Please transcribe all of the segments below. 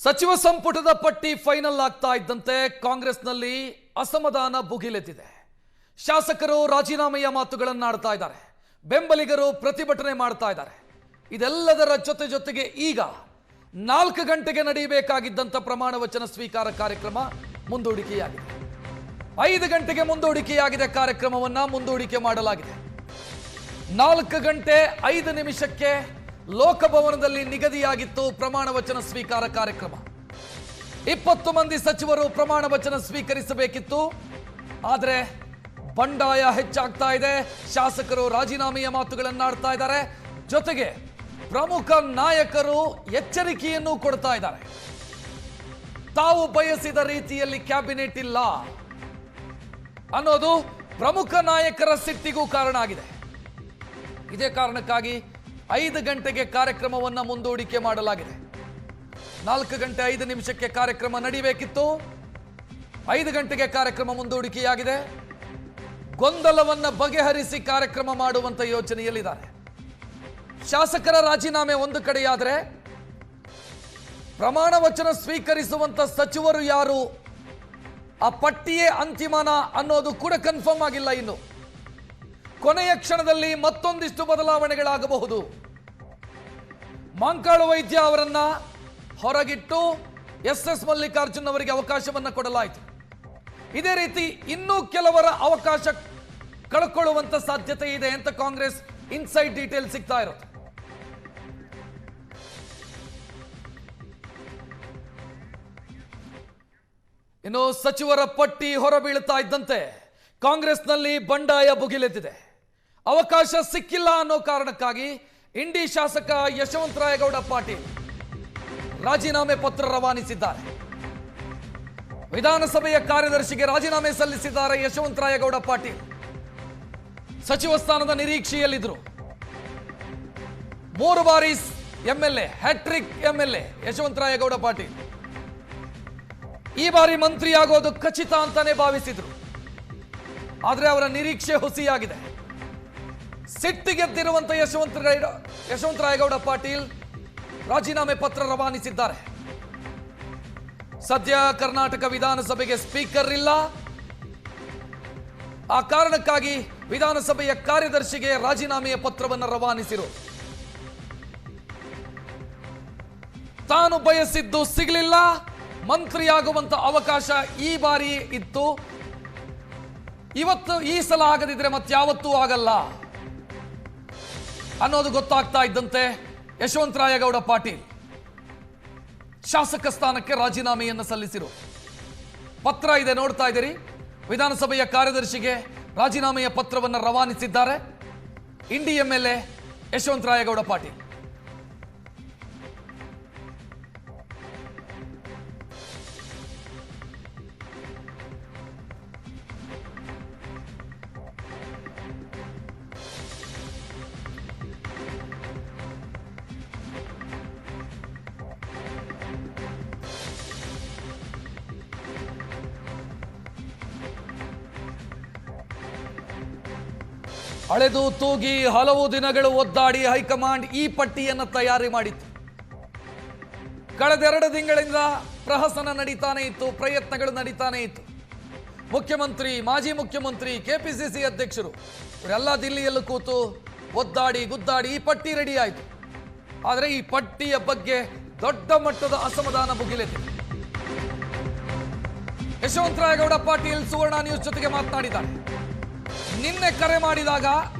ಸಚಿವ ಸಂಪುಟದ ಪಟ್ಟಿ ಫೈನಲ್ ಆಗ್ತಾ ಇದ್ದಂತೆ ಕಾಂಗ್ರೆಸ್ನಲ್ಲಿ ಅಸಮಾಧಾನ ಭುಗಿಲೆದ್ದಿದೆ. ಶಾಸಕರು ರಾಜೀನಾಮೆಯ ಮಾತುಗಳನ್ನಾಡ್ತಾ ಇದ್ದಾರೆ, ಬೆಂಬಲಿಗರು ಪ್ರತಿಭಟನೆ ಮಾಡ್ತಾ ಇದ್ದಾರೆ. ಇದೆಲ್ಲದರ ಜೊತೆಗೆ ಈಗ 4 ಗಂಟೆಗೆ ನಡೆಯಬೇಕಾಗಿದ್ದಂತ ಪ್ರಮಾಣ ವಚನ ಸ್ವೀಕಾರ ಕಾರ್ಯಕ್ರಮ ಮುಂದೂಡಿಕೆಯಾಗಿದೆ. 5 ಗಂಟೆಗೆ ಮುಂದೂಡಿಕೆಯಾಗಿದೆ. ಕಾರ್ಯಕ್ರಮವನ್ನ ಮುಂದೂಡಿಕೆ ಮಾಡಲಾಗಿದೆ. 4 ಗಂಟೆ 5 ನಿಮಿಷಕ್ಕೆ ಲೋಕಭವನದಲ್ಲಿ ನಿಗದಿಯಾಗಿತ್ತು ಪ್ರಮಾಣ ವಚನ ಸ್ವೀಕಾರ ಕಾರ್ಯಕ್ರಮ. 20 ಮಂದಿ ಸಚಿವರು ಪ್ರಮಾಣ ವಚನ ಸ್ವೀಕರಿಸಬೇಕಿತ್ತು. ಆದರೆ ಬಂಡಾಯ ಹೆಚ್ಚಾಗ್ತಾ ಇದೆ. ಶಾಸಕರು ರಾಜೀನಾಮೆಯ ಮಾತುಗಳನ್ನಾಡ್ತಾ ಇದ್ದಾರೆ. ಜೊತೆಗೆ ಪ್ರಮುಖ ನಾಯಕರು ಎಚ್ಚರಿಕೆಯನ್ನು ಕೊಡ್ತಾ ಇದ್ದಾರೆ. ತಾವು ಬಯಸಿದ ರೀತಿಯಲ್ಲಿ ಕ್ಯಾಬಿನೆಟ್ ಇಲ್ಲ ಅನ್ನೋದು ಪ್ರಮುಖ ನಾಯಕರ ಸಿಟ್ಟಿಗೂ ಕಾರಣ ಆಗಿದೆ. ಇದೇ ಕಾರಣಕ್ಕಾಗಿ 5 ಗಂಟೆಗೆ ಕಾರ್ಯಕ್ರಮವನ್ನು ಮುಂದೂಡಿಕೆ ಮಾಡಲಾಗಿದೆ. 4 ಗಂಟೆ 5 ನಿಮಿಷಕ್ಕೆ ಕಾರ್ಯಕ್ರಮ ನಡೆಯಬೇಕಿತ್ತು. 5 ಗಂಟೆಗೆ ಕಾರ್ಯಕ್ರಮ ಮುಂದೂಡಿಕೆಯಾಗಿದೆ. ಗೊಂದಲವನ್ನ ಬಗೆಹರಿಸಿ ಕಾರ್ಯಕ್ರಮ ಮಾಡುವಂತ ಯೋಚನೆಯಲ್ಲಿದ್ದಾರೆ. ಶಾಸಕರ ರಾಜೀನಾಮೆ ಒಂದು ಕಡೆಯಾದರೆ ಪ್ರಮಾಣ ವಚನ ಸ್ವೀಕರಿಸುವಂತ ಸಚಿವರು ಯಾರು, ಆ ಪಟ್ಟಿಯೇ ಅಂತಿಮನ ಅನ್ನೋದು ಕೂಡ ಕನ್ಫರ್ಮ್ ಆಗಿಲ್ಲ. ಇನ್ನು ಕೊನೆಯ ಕ್ಷಣದಲ್ಲಿ ಮತ್ತೊಂದಿಷ್ಟು ಬದಲಾವಣೆಗಳಾಗಬಹುದು. ಮಂಕಾಳು ವೈದ್ಯ ಅವರನ್ನ ಹೊರಗಿಟ್ಟು ಎಸ್ ಮಲ್ಲಿಕಾರ್ಜುನ್ ಅವರಿಗೆ ಅವಕಾಶವನ್ನು ಕೊಡಲಾಯಿತು. ಇದೇ ರೀತಿ ಇನ್ನೂ ಕೆಲವರ ಅವಕಾಶ ಕಳ್ಕೊಳ್ಳುವಂತ ಸಾಧ್ಯತೆ ಇದೆ ಅಂತ ಕಾಂಗ್ರೆಸ್ ಇನ್ಸೈಡ್ ಡೀಟೇಲ್ ಸಿಗ್ತಾ ಇರೋದು. ಇನ್ನು ಸಚಿವರ ಪಟ್ಟಿ ಹೊರಬೀಳುತ್ತಾ ಇದ್ದಂತೆ ಕಾಂಗ್ರೆಸ್ನಲ್ಲಿ ಬಂಡಾಯ ಭುಗಿಲೆದ್ದಿದೆ. ಅವಕಾಶ ಸಿಕ್ಕಿಲ್ಲ ಅನ್ನೋ ಕಾರಣಕ್ಕಾಗಿ ಇಂಡಿ ಶಾಸಕ ಯಶವಂತರಾಯಗೌಡ ಪಾಟೀಲ್ ರಾಜೀನಾಮೆ ಪತ್ರ ರವಾನಿಸಿದ್ದಾರೆ. ವಿಧಾನಸಭೆಯ ಕಾರ್ಯದರ್ಶಿಗೆ ರಾಜೀನಾಮೆ ಸಲ್ಲಿಸಿದ್ದಾರೆ ಯಶವಂತರಾಯಗೌಡ ಪಾಟೀಲ್. ಸಚಿವ ಸ್ಥಾನದ ನಿರೀಕ್ಷೆಯಲ್ಲಿದ್ದರು. 3 ಬಾರಿ MLA, hat-trick MLA Yashavantarayagouda Patil. ಈ ಬಾರಿ ಮಂತ್ರಿಯಾಗೋದು ಖಚಿತ ಅಂತಾನೆ ಭಾವಿಸಿದ್ರು. ಆದರೆ ಅವರ ನಿರೀಕ್ಷೆ ಹುಸಿಯಾಗಿದೆ. ಸಿಟ್ಟಿಗೆದ್ದಿರುವಂತ ಯಶವಂತರಾಯಗೌಡ ಪಾಟೀಲ್ ರಾಜೀನಾಮೆ ಪತ್ರ ರವಾನಿಸಿದ್ದಾರೆ. ಸದ್ಯ ಕರ್ನಾಟಕ ವಿಧಾನಸಭೆಗೆ ಸ್ಪೀಕರ್ ಇಲ್ಲ. ಆ ಕಾರಣಕ್ಕಾಗಿ ವಿಧಾನಸಭೆಯ ಕಾರ್ಯದರ್ಶಿಗೆ ರಾಜೀನಾಮೆಯ ಪತ್ರವನ್ನು ರವಾನಿಸಿರು. ತಾನು ಬಯಸಿದ್ದು ಸಿಗಲಿಲ್ಲ. ಮಂತ್ರಿಯಾಗುವಂತ ಅವಕಾಶ ಈ ಬಾರಿ ಇತ್ತು. ಈ ಸಲ ಆಗದಿದ್ರೆ ಮತ್ಯಾವತ್ತೂ ಆಗಲ್ಲ ಅನ್ನೋದು ಗೊತ್ತಾಗ್ತಾ ಇದ್ದಂತೆ ಯಶವಂತರಾಯಗೌಡ ಪಾಟೀಲ್ ಶಾಸಕ ಸ್ಥಾನಕ್ಕೆ ರಾಜೀನಾಮೆಯನ್ನು ಸಲ್ಲಿಸಿರು. ಪತ್ರ ಇದೆ, ನೋಡ್ತಾ ಇದ್ದೀರಿ. ವಿಧಾನಸಭೆಯ ಕಾರ್ಯದರ್ಶಿಗೆ ರಾಜೀನಾಮೆಯ ಪತ್ರವನ್ನು ರವಾನಿಸಿದ್ದಾರೆ ಇಂಡಿ ಎಂಎಲ್ಎ ಯಶವಂತರಾಯಗೌಡ ಪಾಟೀಲ್. ಅಳೆದು ತೂಗಿ ಹಲವು ದಿನಗಳು ಒದ್ದಾಡಿ ಹೈಕಮಾಂಡ್ ಈ ಪಟ್ಟಿಯನ್ನು ತಯಾರಿ ಮಾಡಿತ್ತು. ಕಳೆದ 2 ತಿಂಗಳಿಂದ ಪ್ರಹಸನ ನಡೀತಾನೆ ಇತ್ತು, ಪ್ರಯತ್ನಗಳು ನಡೀತಾನೆ ಇತ್ತು. ಮುಖ್ಯಮಂತ್ರಿ, ಮಾಜಿ ಮುಖ್ಯಮಂತ್ರಿ, ಕೆಪಿಸಿಸಿ ಅಧ್ಯಕ್ಷರು ಇವರೆಲ್ಲ ದಿಲ್ಲಿಯಲ್ಲೂ ಕೂತು ಒದ್ದಾಡಿ ಗುದ್ದಾಡಿ ಈ ಪಟ್ಟಿ ರೆಡಿ ಆಯಿತು. ಆದರೆ ಈ ಪಟ್ಟಿಯ ಬಗ್ಗೆ ದೊಡ್ಡ ಮಟ್ಟದ ಅಸಮಾಧಾನ ಭುಗಿಲೆದ್ದಿದೆ. ಯಶವಂತರಾಯಗೌಡ ಪಾಟೀಲ್ ಸುವರ್ಣ ನ್ಯೂಸ್ ಜೊತೆಗೆ ಮಾತನಾಡಿದ್ದಾರೆ. ನಿನ್ನೆ ಕರೆ ಮಾಡಿದಾಗ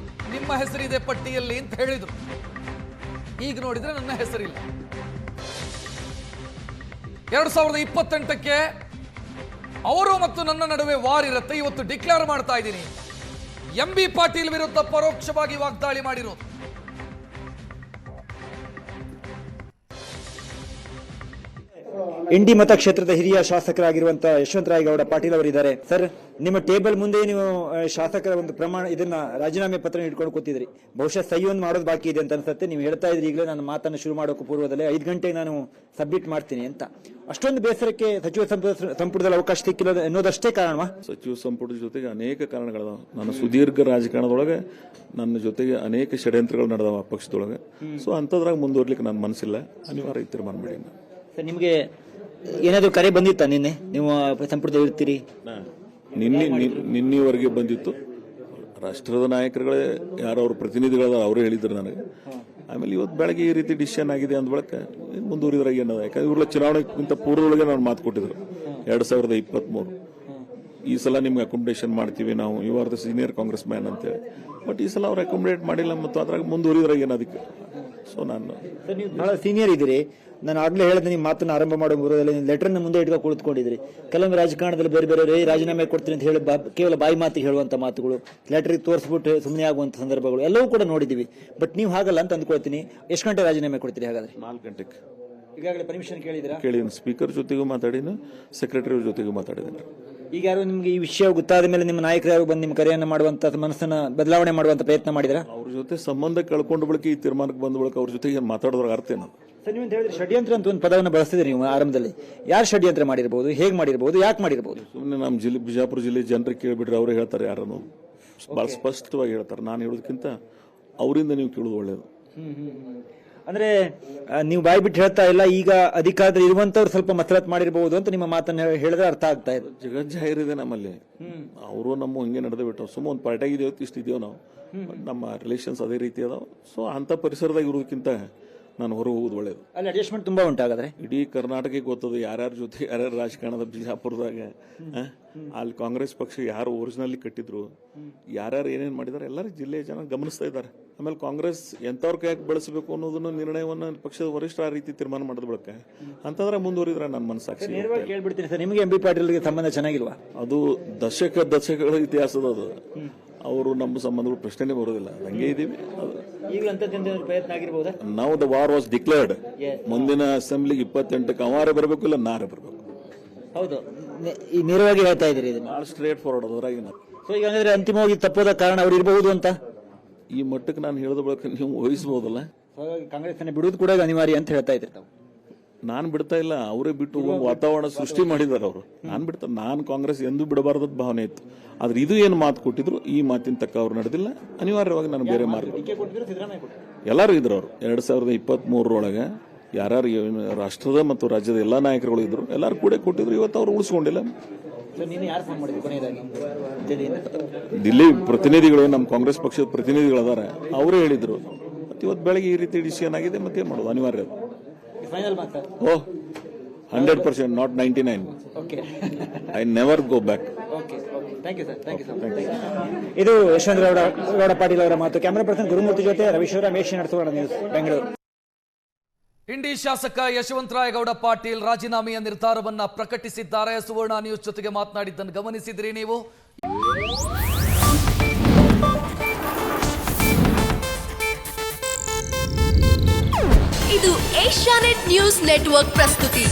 ನಿಮ್ಮ ಹೆಸರಿದೆ ಪಟ್ಟಿಯಲ್ಲಿ ಅಂತ ಹೇಳಿದ್ರು. ಈಗ ನೋಡಿದ್ರೆ ನನ್ನ ಹೆಸರಿಲ್ಲ. 2028ಕ್ಕೆ ಅವರು ಮತ್ತು ನನ್ನ ನಡುವೆ ವಾರ್ ಇರುತ್ತೆ. ಇವತ್ತು ಡಿಕ್ಲೇರ್ ಮಾಡ್ತಾ ಇದ್ದೀನಿ. ಎಂಬಿ ಪಾಟೀಲ್ ವಿರುದ್ಧ ಪರೋಕ್ಷವಾಗಿ ವಾಗ್ದಾಳಿ ಮಾಡಿರೋದು. ಇಂಡಿ ಮತಕ್ಷೇತ್ರದ ಹಿರಿಯ ಶಾಸಕರಾಗಿರುವಂತಹ ಯಶವಂತರಾಯಗೌಡ ಪಾಟೀಲ್ ಅವರಿದ್ದಾರೆ. ಸರ್, ನಿಮ್ಮ ಟೇಬಲ್ ಮುಂದೆ ನೀವು ಶಾಸಕರ ಒಂದು ಪ್ರಮಾಣ ಇದನ್ನ ರಾಜೀನಾಮೆ ಪತ್ರ ಇಟ್ಕೊಂಡು ಕೂತಿದ್ರಿ. ಬಹುಶಃ ಸಹಿ ಒಂದು ಮಾಡೋದು ಬಾಕಿ ಇದೆ ಅಂತ ಅನ್ಸುತ್ತೆ. ನೀವು ಹೇಳ್ತಾ ಇದ್ರಿ ಈಗಲೇ ನಾನು ಮಾತನ್ನು ಶುರು ಮಾಡೋಕೆ ಪೂರ್ವದಲ್ಲೇ 5 ಗಂಟೆಗೆ ನಾನು ಸಬ್ಮಿಟ್ ಮಾಡ್ತೀನಿ ಅಂತ. ಅಷ್ಟೊಂದು ಬೇಸರಕ್ಕೆ ಸಚಿವ ಸಂಪುಟದಲ್ಲಿ ಅವಕಾಶ ಸಿಕ್ಕಿಲ್ಲ ಅನ್ನೋದಷ್ಟೇ ಕಾರಣವಾ? ಸಚಿವ ಸಂಪುಟದ ಜೊತೆಗೆ ಅನೇಕ ಕಾರಣಗಳದಾವ. ನನ್ನ ಸುದೀರ್ಘ ರಾಜಕಾರಣದೊಳಗೆ ನನ್ನ ಜೊತೆಗೆ ಅನೇಕ ಷಡ್ಯಂತ್ರಗಳು ನಡೆದವ ಪಕ್ಷದೊಳಗೆ. ಸೊ ಅಂತದ್ರಾಗ ಮುಂದುವರ್ಲಿಕ್ಕೆ ನನ್ನ ಮನಸ್ಸಿಲ್ಲ. ಅನಿವಾರ್ಯ ತೀರ್ಮಾನ ಮಾಡಿ. ನಿಮಗೆ ಏನಾದರೂ ಕರೆ ಬಂದಿತ್ತಾ ನಿನ್ನೆ ನೀವು ಸಂಪುಟದಲ್ಲಿ ಇರ್ತೀರಿ? ನಿನ್ನೆವರೆಗೆ ಬಂದಿತ್ತು. ರಾಷ್ಟ್ರದ ನಾಯಕರುಗಳೇ ಯಾರು ಅವ್ರ ಪ್ರತಿನಿಧಿಗಳ ಅವರೇ ಹೇಳಿದ್ರು ನನಗೆ. ಆಮೇಲೆ ಇವತ್ತು ಬೆಳಗ್ಗೆ ಈ ರೀತಿ ಡಿಸಿಷನ್ ಆಗಿದೆ ಅಂದ ಬಳಿಕ ಮುಂದುವರಿದ್ರಾಗ ಏನದ, ಯಾಕಂದ್ರೆ ಇವ್ರ ಚುನಾವಣೆಗಿಂತ ಪೂರ್ವದೊಳಗೆ ನಾನು ಮಾತು ಕೊಟ್ಟಿದ್ರು 2023 ಈ ಸಲ ನಿಮ್ಗೆ ಅಕೊಮಡೇಷನ್ ಮಾಡ್ತೀವಿ ನಾವು, you are the senior Congress man ಅಂತೇಳಿ. ಬಟ್ ಈ ಸಲ ಅವ್ರು ಅಕೊಮಡೇಟ್ ಮಾಡಿಲ್ಲ ಮತ್ತು ಅದ್ರಾಗ ಮುಂದುವರಿದ್ರಾಗ ಏನು ಅದಕ್ಕೆ. ಸೊ ನಾನು ನೀವು ಬಹಳ ಸೀನಿಯರ್ ಇದ್ದೀರಿ. ನಾನು ಆಗ್ಲೇ ಹೇಳಿದೆ ನಿಮ್ಮ ಮಾತನ್ನು ಆರಂಭ ಮಾಡೋ ಬರೋದಲ್ಲಿ ಲೆಟರ್ನ ಮುಂದೆ ಇಟ್ಕೊಂಡು ಕುಳಿತುಕೊಂಡಿದ್ರಿ. ಕೆಲವೊಮ್ಮೆ ರಾಜಕಾರಣದಲ್ಲಿ ಬೇರೆ ಬೇರೆ ರಾಜೀನಾಮೆ ಕೊಡ್ತೀನಿ ಅಂತ ಹೇಳಿ ಕೇವಲ ಬಾಯಿ ಮಾತಿಗೆ ಹೇಳುವಂತ ಮಾತುಗಳು, ಲೆಟರ್ಗೆ ತೋರಿಸ್ಬಿಟ್ಟು ಸುಮ್ಮನೆ ಆಗುವಂತ ಸಂದರ್ಭಗಳು ಎಲ್ಲವೂ ಕೂಡ ನೋಡಿದ್ದೀವಿ. ಬಟ್ ನೀವು ಹಾಗಲ್ಲ ಅಂತ ಅಂದ್ಕೊಳ್ತೀನಿ. ಎಷ್ಟು ಗಂಟೆ ರಾಜೀನಾಮೆ ಕೊಡ್ತೀರಿ ಹಾಗಾದ್ರೆ? 4 ಗಂಟೆಗೆ. ಈಗಾಗಲೇ ಪರ್ಮಿಷನ್ ಕೇಳಿದಿರಾ? ಕೇಳಿದ್ದೀನಿ. ಸ್ಪೀಕರ್ ಜೊತೆಗೂ ಮಾತಾಡಿನ, ಸೆಕ್ರೆಟರಿ ಜೊತೆಗೂ ಮಾತಾಡಿದ್ದೀನಿ. ಈಗ ಯಾರು ನಿಮ್ಗೆ ಈ ವಿಷಯ ಗೊತ್ತಾದ ಮೇಲೆ ನಿಮ್ಮ ನಾಯಕರು ಯಾರು ಬಂದು ನಿಮ್ಮ ಕರೆಯನ್ನು ಮಾಡುವಂತ ಮನಸ್ಸನ್ನ ಬದಲಾವಣೆ ಮಾಡುವಂತ ಪ್ರಯತ್ನ ಮಾಡಿದ್ರ? ಅವ್ರ ಜೊತೆ ಸಂಬಂಧ ಕಳ್ಕೊಂಡ ಬಳಿಕ ಈ ತೀರ್ಮಾನಕ್ಕೆ ಬಂದ ಬಳಿಕ ಅವ್ರ ಜೊತೆಗೆ ಮಾತಾಡೋದ್ರ ಅರ್ಥ ಏನದು? ಸರ್, ನೀವು ಹೇಳಿದ್ರೆ ಷಡ್ಯಂತ್ರ ಅಂತ ಒಂದು ಪದವನ್ನು ಬಳಸ್ತಿದ್ರಿ ನೀವು ಆರಂಭದಲ್ಲಿ. ಯಾರು ಷಡ್ಯಂತ್ರ ಮಾಡಿರಬಹುದು, ಹೇಗೆ ಮಾಡಿರಬಹುದು, ಯಾಕೆ ಮಾಡಿರಬಹುದು? ಸುಮ್ಮನೆ ನಮ್ಮ ಬಿಜಾಪುರ ಜಿಲ್ಲೆ ಜನರಿಗೆ ಕೇಳಿಬಿಟ್ರೆ ಅವರೇ ಹೇಳ್ತಾರೆ, ಯಾರನ್ನು ಬಹಳ ಸ್ಪಷ್ಟವಾಗಿ ಹೇಳ್ತಾರೆ. ನಾನು ಹೇಳೋದಕ್ಕಿಂತ ಅವರಿಂದ ನೀವು ಕೇಳೋದು ಒಳ್ಳೇದು. ಅಂದ್ರೆ ನೀವು ಬಾಯಿ ಬಿಟ್ಟು ಹೇಳ್ತಾ ಇಲ್ಲ, ಈಗ ಅಧಿಕಾರದಲ್ಲಿ ಇರುವಂತವ್ರು ಸ್ವಲ್ಪ ಮಸರತ್ ಮಾಡಿರಬಹುದು ಅಂತ ನಿಮ್ಮ ಮಾತನ್ನ ಹೇಳಿದ್ರೆ ಅರ್ಥ ಆಗ್ತಾ ಇದೆ. ಜಗಜ್ಜಾಹಿರಿದೆ ನಮ್ಮಲ್ಲಿ. ಅವರು ನಮ್ಮ ಹಂಗೆ ನಡೆದ ಬಿಟ್ಟು ಸುಮ್ಮ ಒಂದು ಪಾರ್ಟಿಯಾಗಿದ್ದೇವೆ, ಇಷ್ಟಿದ್ದೇವೆ ನಾವು, ನಮ್ಮ ರಿಲೇಷನ್ಸ್ ಅದೇ ರೀತಿ ಅದಾವ. ಸೊ ಅಂತ ಪರಿಸರದಾಗ ಇರೋದಕ್ಕಿಂತ ನಾನು ಹೊರ ಹೋಗೋದು ಒಳ್ಳೇದು. ಅಲ್ಲಿ ಅಡ್ಜಸ್ಟ್ಮೆಂಟ್ ತುಂಬಾ ಉಂಟಾಗಾದ್ರೆ ಇಡೀ ಕರ್ನಾಟಕಕ್ಕೆ ಗೊತ್ತದ ಯಾರ್ಯಾರ ಜೊತೆ ಯಾರ್ಯಾರ ರಾಜಕಾರಣದ ಬಿಜಾಪುರದಾಗ ಅಲ್ಲಿ ಕಾಂಗ್ರೆಸ್ ಪಕ್ಷ ಯಾರು ಒರಿಜಿನಲಿ ಕಟ್ಟಿದ್ರು, ಯಾರ್ಯಾರು ಏನೇನು ಮಾಡಿದಾರೆ ಎಲ್ಲರೂ ಜಿಲ್ಲೆಯ ಜನ ಗಮನಿಸ್ತಾ ಇದ್ದಾರೆ. ಆಮೇಲೆ ಕಾಂಗ್ರೆಸ್ ಎಂತವ್ರ ಕೈಯಾಗಿ ಬಳಸಬೇಕು ಅನ್ನೋದನ್ನ ನಿರ್ಣಯವನ್ನು ಪಕ್ಷದ ವರಿಷ್ಠ ಆ ರೀತಿ ತೀರ್ಮಾನ ಮಾಡಿದ ಬಳಿಕ ಅಂತಂದ್ರೆ ಮುಂದುವರಿದ್ರೆ ನನ್ನ ಮನಸ್ಸಾಕ್ಷಿ. ಕೇಳ್ಬಿಡ್ತೀನಿ ಸರ್, ನಿಮಗೆ MB ಪಾಟೀಲ್ಗೆ ಸಂಬಂಧ ಚೆನ್ನಾಗಿಲ್ವಾ? ಅದು ದಶಕಗಳ ಇತಿಹಾಸದ ಅದು. ಅವರು ನಮ್ಮ ಸಂಬಂಧಗಳು ಪ್ರಶ್ನೆ ಬರೋದಿಲ್ಲ, ಹಂಗೆ ಇದೀವಿ. ಪ್ರಯತ್ನ ಆಗಿರ್ಬೋದಾ? ನಾವು ದ ವಾರ್ ವಾಸ್ ಡಿಕ್ಲೇರ್ಡ್. ಮುಂದಿನ ಅಸೆಂಬ್ಲಿಗೆ 28ಕ್ಕೆ ಅವಾರೇ ಬರಬೇಕು, ಇಲ್ಲ ನಾರೇ ಬರಬೇಕು. ಹೌದು, ಈ ನೇರವಾಗಿ ಹೇಳ್ತಾ ಇದ್ದೀರಿ. ಭಾಳ ಸ್ಟ್ರೇಟ್ ಫಾರ್ವರ್ಡ್ ಅದರಾಗಿನ. ಸೊ ಈಗ ಅಂದ್ರೆ ಅಂತಿಮವಾಗಿ ತಪ್ಪೋದ ಕಾರಣ ಅವ್ರು ಇರಬಹುದು ಅಂತ ಈ ಮಟ್ಟಕ್ಕೆ ನಾನು ಹೇಳಿದ ಬಳಿಕ ನೀವು ಊಹಿಸಬಹುದಲ್ಲ. ಕಾಂಗ್ರೆಸ್ ಬಿಡುವುದು ಕೂಡ ಅನಿವಾರ್ಯ ಅಂತ ಹೇಳ್ತಾ ಇದ್ರಿ ತಾವು. ನಾನು ಬಿಡ್ತಾ ಇಲ್ಲ, ಅವರೇ ಬಿಟ್ಟು ವಾತಾವರಣ ಸೃಷ್ಟಿ ಮಾಡಿದಾರೆ ಅವರು. ನಾನು ಕಾಂಗ್ರೆಸ್ ಎಂದೂ ಬಿಡಬಾರ್ದ ಭಾವನೆ ಇತ್ತು. ಆದ್ರೆ ಇದು ಏನು ಮಾತು ಕೊಟ್ಟಿದ್ರು, ಈ ಮಾತಿನ ತಕ್ಕ ಅವ್ರು ನಡೆದಿಲ್ಲ. ಅನಿವಾರ್ಯವಾಗಿ ನಾನು ಬೇರೆ ಮಾರ್ಗ. ಎಲ್ಲರೂ ಇದ್ರು ಅವರು 2023 ಯಾರ್ಯಾರು ರಾಷ್ಟ್ರದ ಮತ್ತು ರಾಜ್ಯದ ಎಲ್ಲಾ ನಾಯಕರುಗಳು ಇದ್ರು, ಎಲ್ಲರೂ ಕೂಡ ಕೊಟ್ಟಿದ್ರು. ಇವತ್ತು ಅವ್ರು ಉಳಿಸ್ಕೊಂಡಿಲ್ಲ. ದಿಲ್ಲಿ ಪ್ರತಿನಿಧಿಗಳು, ನಮ್ಮ ಕಾಂಗ್ರೆಸ್ ಪಕ್ಷದ ಪ್ರತಿನಿಧಿಗಳದಾರೆ, ಅವರೇ ಹೇಳಿದ್ರು. ಮತ್ತೆ ಇವತ್ತು ಬೆಳಗ್ಗೆ ಈ ರೀತಿ ಡಿಸಿಷನ್ ಆಗಿದೆ, ಮತ್ತೆ ಏನ್ ಮಾಡೋದು, ಅನಿವಾರ್ಯ. ಓ 100%, not 99. I never go back. ಇದು ಯಶವಂತಗೌಡ ಪಾಟೀಲ್ ಅವರ ಮಾತು. ಕ್ಯಾಮರಾ ಪರ್ಸನ್ ಗುರುಮೂರ್ತಿ ಜೊತೆ ರವಿಶಂಕರ್ ಮೇಷ್ ನಡೆಸೋಣ ನ್ಯೂಸ್ ಬೆಂಗಳೂರು. ಇಂಡಿ ಶಾಸಕ ಯಶವಂತರಾಯಗೌಡ ಪಾಟೀಲ್ ರಾಜೀನಾಮೆಯ ನಿರ್ಧಾರವನ್ನ ಪ್ರಕಟಿಸಿದ್ದಾರೆ. ಸುವರ್ಣ ನ್ಯೂಸ್ ಜೊತೆಗೆ ಮಾತನಾಡಿದ್ದನ್ನು ಗಮನಿಸಿದ್ರಿ ನೀವು. ಇದು ಏಷ್ಯಾನೆಟ್ ನ್ಯೂಸ್ ನೆಟ್ವರ್ಕ್ ಪ್ರಸ್ತುತಿ.